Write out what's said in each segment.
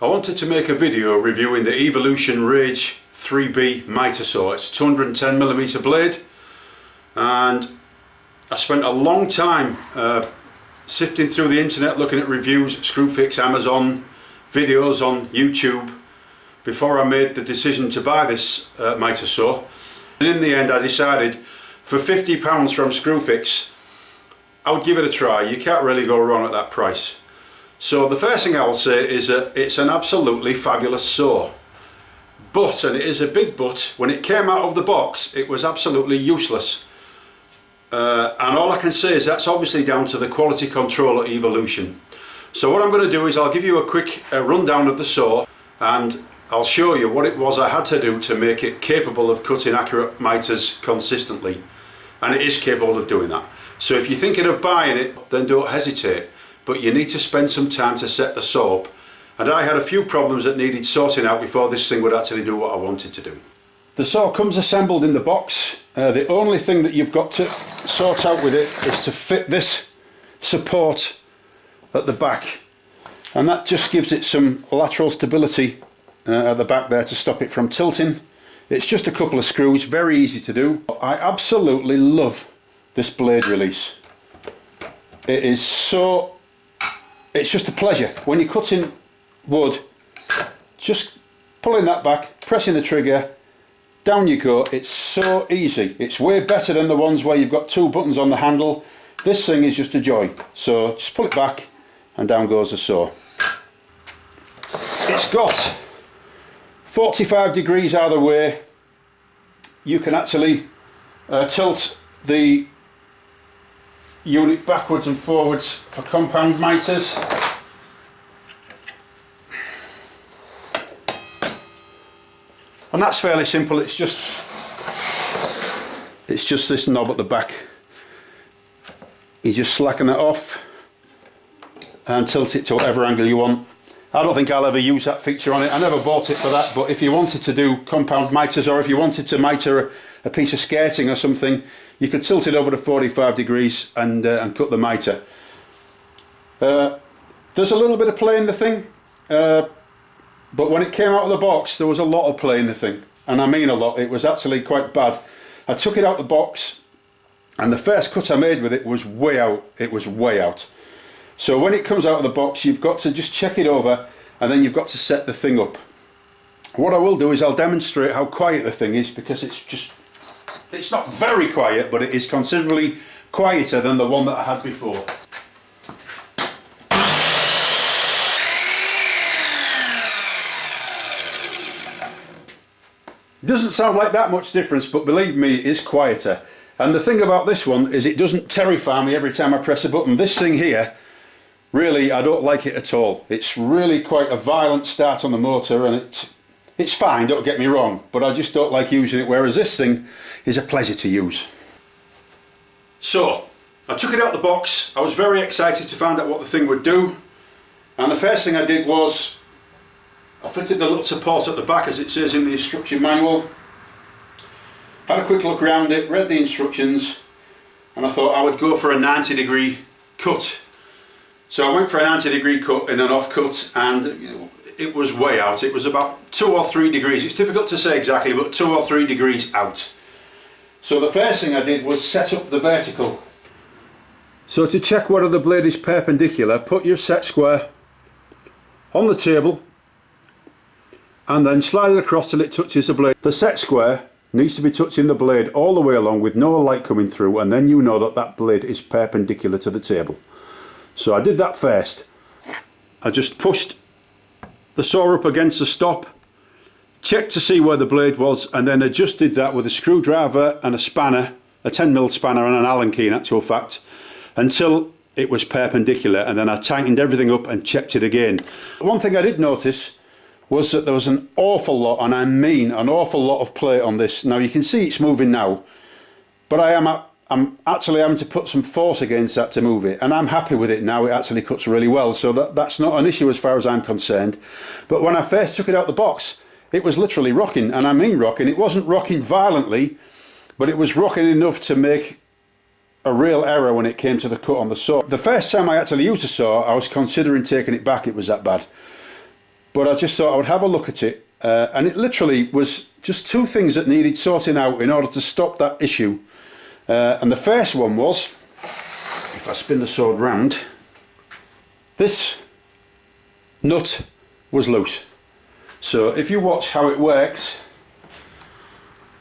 I wanted to make a video reviewing the Evolution Rage 3B mitre saw. It's a 210mm blade, and I spent a long time sifting through the internet looking at reviews, Screwfix, Amazon, videos on YouTube before I made the decision to buy this mitre saw. And in the end I decided for £50 from Screwfix I would give it a try. You can't really go wrong at that price. So the first thing I will say is that it's an absolutely fabulous saw. But, and it is a big but, when it came out of the box it was absolutely useless. And all I can say is that's obviously down to the quality control at Evolution. So what I'm going to do is I'll give you a quick rundown of the saw, and I'll show you what it was I had to do to make it capable of cutting accurate mitres consistently. And it is capable of doing that. So if you're thinking of buying it, then don't hesitate. But you need to spend some time to set the saw up. And I had a few problems that needed sorting out before this thing would actually do what I wanted to do. The saw comes assembled in the box. The only thing that you've got to sort out with it is to fit this support at the back. And that just gives it some lateral stability at the back there to stop it from tilting. It's just a couple of screws, very easy to do. I absolutely love this blade release. It is so, it's just a pleasure. When you're cutting wood, just pulling that back, pressing the trigger, down you go. It's so easy. It's way better than the ones where you've got two buttons on the handle. This thing is just a joy. So just pull it back and down goes the saw. It's got 45 degrees either way. You can actually tilt the unit backwards and forwards for compound mitres. And that's fairly simple. It's just this knob at the back. You just slacken it off and tilt it to whatever angle you want. I don't think I'll ever use that feature on it. I never bought it for that, but if you wanted to do compound mitres, or if you wanted to mitre a piece of skirting or something, you could tilt it over to 45 degrees and cut the mitre. There's a little bit of play in the thing, but when it came out of the box there was a lot of play in the thing, and I mean a lot. It was actually quite bad. I took it out the box and the first cut I made with it was way out. It was way out. So when it comes out of the box you've got to just check it over, and then you've got to set the thing up. What I will do is I'll demonstrate how quiet the thing is, because it's not very quiet, but it is considerably quieter than the one that I had before. It doesn't sound like that much difference, but believe me, it is quieter. And the thing about this one is it doesn't terrify me every time I press a button. This thing here, really, I don't like it at all. It's really quite a violent start on the motor, and it's fine, don't get me wrong, but I just don't like using it, whereas this thing is a pleasure to use. So, I took it out the box. I was very excited to find out what the thing would do, and the first thing I did was I fitted the little support at the back as it says in the instruction manual. Had a quick look around it, read the instructions, and I thought I would go for a 90-degree cut. So I went for a 90-degree cut in an off-cut, and it was way out. It was about 2 or 3 degrees. It's difficult to say exactly, but 2 or 3 degrees out. So the first thing I did was set up the vertical. So to check whether the blade is perpendicular, put your set square on the table and then slide it across till it touches the blade. The set square needs to be touching the blade all the way along with no light coming through, and then you know that that blade is perpendicular to the table. So I did that first. I just pushed the saw up against the stop, checked to see where the blade was, and then adjusted that with a screwdriver and a spanner, a 10mm spanner and an Allen key in actual fact, until it was perpendicular, and then I tightened everything up and checked it again. One thing I did notice was that there was an awful lot, and I mean an awful lot of play on this. Now you can see it's moving now, but I'm actually having to put some force against that to move it, and I'm happy with it now. It actually cuts really well, so that's not an issue as far as I'm concerned. But when I first took it out the box, it was literally rocking, and I mean rocking. It wasn't rocking violently, but it was rocking enough to make a real error when it came to the cut on the saw. The first time I actually used the saw, I was considering taking it back, it was that bad. but I just thought I would have a look at it, and it literally was just two things that needed sorting out in order to stop that issue. And the first one was, if I spin the sword round, this nut was loose. So if you watch how it works,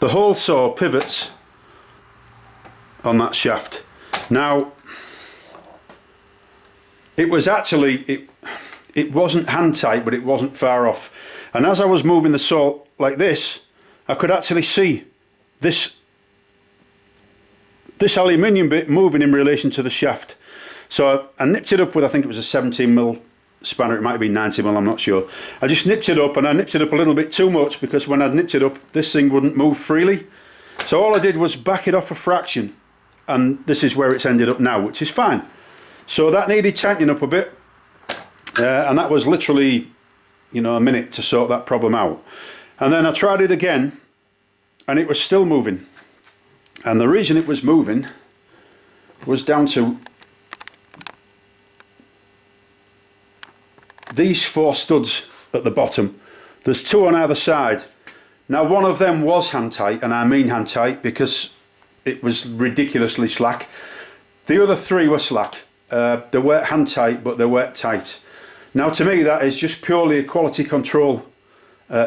the whole saw pivots on that shaft. Now, it was actually, it wasn't hand tight, but it wasn't far off. And as I was moving the saw like this, I could actually see this aluminium bit moving in relation to the shaft. So I nipped it up with, I think it was a 17mm spanner, it might have been 90mm, I'm not sure. I just nipped it up, and I nipped it up a little bit too much, because when I nipped it up, this thing wouldn't move freely. So all I did was back it off a fraction, and this is where it's ended up now, which is fine. So that needed tightening up a bit, and that was literally, you know, a minute to sort that problem out. And then I tried it again, and it was still moving. And the reason it was moving was down to these four studs at the bottom. There's two on either side. Now, one of them was hand tight, and I mean hand tight because it was ridiculously slack. The other three were slack. They weren't hand tight, but they weren't tight. Now, to me, that is just purely a quality control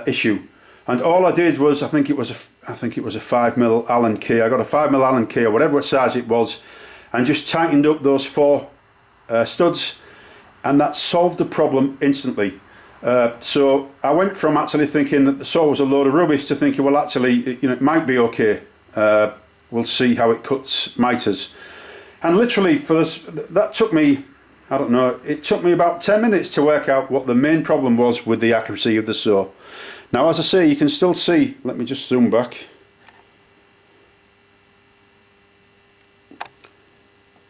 issue. And all I did was, I think it was a 5mm Allen key. I got a 5mm Allen key, or whatever size it was, and just tightened up those four studs, and that solved the problem instantly. So I went from actually thinking that the saw was a load of rubbish to thinking, well, actually, you know, it might be okay. We'll see how it cuts mitres. And literally, for this, that took me, I don't know, it took me about 10 minutes to work out what the main problem was with the accuracy of the saw. Now, as I say, you can still see, let me just zoom back.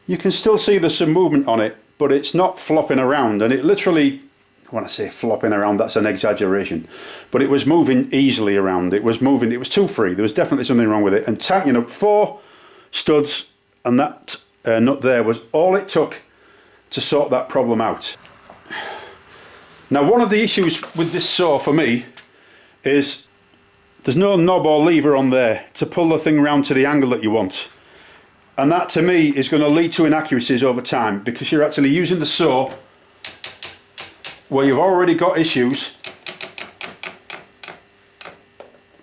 You can still see there's some movement on it, but it's not flopping around, and it literally, when I say flopping around, that's an exaggeration, but it was moving easily around. It was moving, it was too free. There was definitely something wrong with it, and tightening up four studs and that nut there was all it took to sort that problem out. Now, one of the issues with this saw for me is there's no knob or lever on there to pull the thing round to the angle that you want. And that, to me, is going to lead to inaccuracies over time, because you're actually using the saw where you've already got issues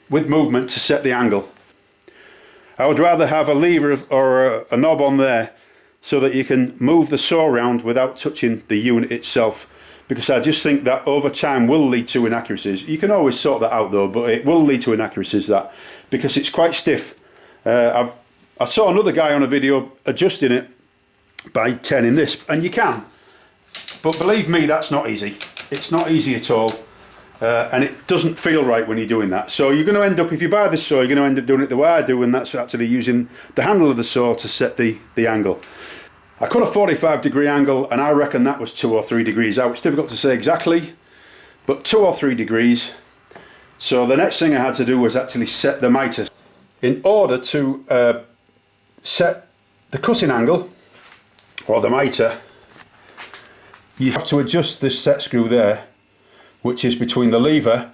with movement to set the angle. I would rather have a lever or a knob on there so that you can move the saw around without touching the unit itself, because I just think that over time will lead to inaccuracies. You can always sort that out though, but it will lead to inaccuracies, that, because it's quite stiff. I saw another guy on a video adjusting it by turning this, and you can, but believe me, that's not easy. It's not easy at all, and it doesn't feel right when you're doing that. So you're going to end up, if you buy this saw, you're going to end up doing it the way I do, and that's actually using the handle of the saw to set the angle. I cut a 45-degree angle, and I reckon that was 2 or 3 degrees out. It's difficult to say exactly, but 2 or 3 degrees. So the next thing I had to do was actually set the mitre. In order to set the cutting angle, or the mitre, you have to adjust this set screw there, which is between the lever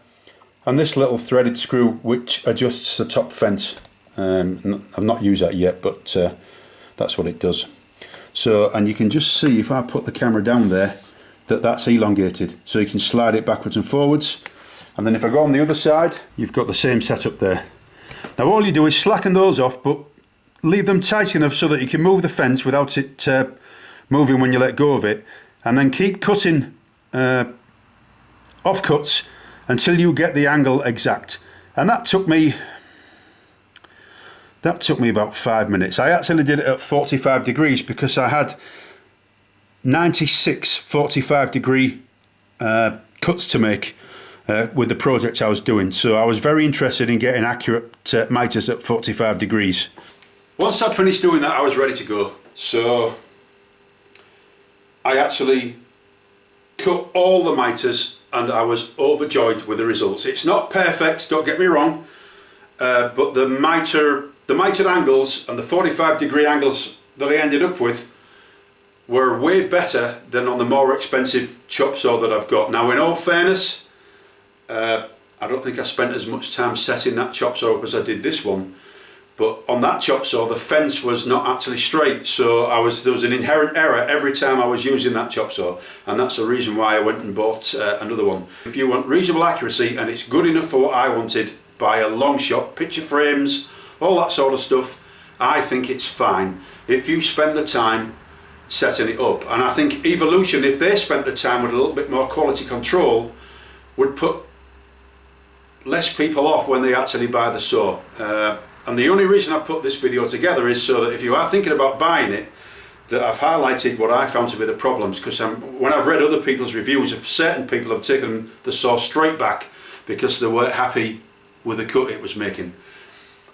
and this little threaded screw which adjusts the top fence. I've not used that yet, but that's what it does. So, and you can just see, if I put the camera down there, that that's elongated, so you can slide it backwards and forwards. And then if I go on the other side, you've got the same setup there. Now all you do is slacken those off, but leave them tight enough so that you can move the fence without it moving when you let go of it, and then keep cutting offcuts until you get the angle exact. And that took me about 5 minutes. I actually did it at 45 degrees because I had 96 45-degree cuts to make with the project I was doing. So I was very interested in getting accurate mitres at 45 degrees. Once I'd finished doing that, I was ready to go. So I actually cut all the mitres, and I was overjoyed with the results. It's not perfect, don't get me wrong, but the mitre angles and the 45-degree angles that I ended up with were way better than on the more expensive chop saw that I've got. Now, in all fairness, I don't think I spent as much time setting that chop saw up as I did this one. But on that chop saw, the fence was not actually straight, so there was an inherent error every time I was using that chop saw, and that's the reason why I went and bought another one. If you want reasonable accuracy and it's good enough for what I wanted, buy a long shot, picture frames, all that sort of stuff, I think it's fine if you spend the time setting it up. And I think Evolution, if they spent the time with a little bit more quality control, would put less people off when they actually buy the saw. And the only reason I've put this video together is so that if you are thinking about buying it, that I've highlighted what I found to be the problems, because when I've read other people's reviews, of certain people have taken the saw straight back because they weren't happy with the cut it was making.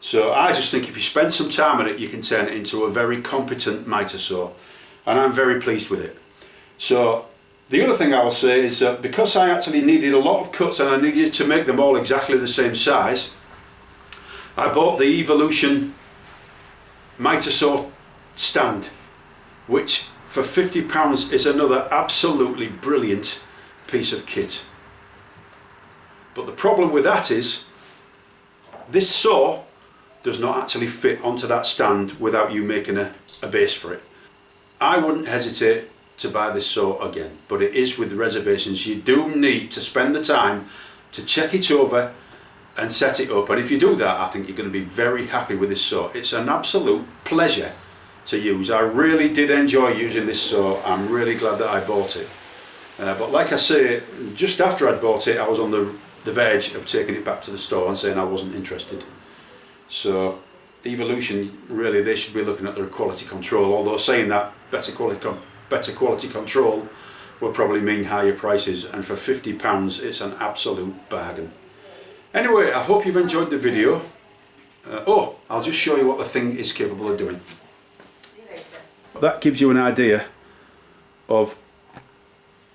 So I just think if you spend some time on it, you can turn it into a very competent mitre saw, and I'm very pleased with it. So the other thing I will say is that because I actually needed a lot of cuts and I needed to make them all exactly the same size, I bought the Evolution mitre saw stand, which for £50 is another absolutely brilliant piece of kit. But the problem with that is this saw does not actually fit onto that stand without you making a base for it. I wouldn't hesitate to buy this saw again, but it is with reservations. You do need to spend the time to check it over and set it up, and if you do that, I think you're going to be very happy with this saw. It's an absolute pleasure to use. I really did enjoy using this saw. I'm really glad that I bought it. But like I say, just after I'd bought it, I was on the verge of taking it back to the store and saying I wasn't interested. So Evolution, really, they should be looking at their quality control, although saying that better quality control will probably mean higher prices, and for £50 it's an absolute bargain. Anyway, I hope you've enjoyed the video. I'll just show you what the thing is capable of doing. That gives you an idea of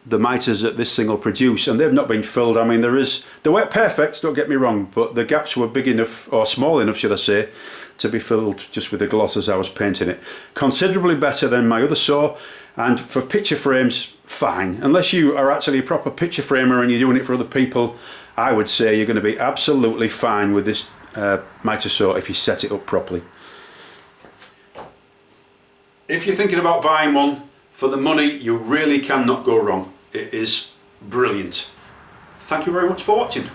the mitres that this thing will produce, and they've not been filled. I mean, they weren't perfect, don't get me wrong, but the gaps were big enough, or small enough should I say, to be filled just with the gloss as I was painting it. Considerably better than my other saw, and for picture frames, fine. Unless you are actually a proper picture framer and you're doing it for other people, I would say you're going to be absolutely fine with this mitre saw if you set it up properly. If you're thinking about buying one, for the money you really cannot go wrong. It is brilliant. Thank you very much for watching.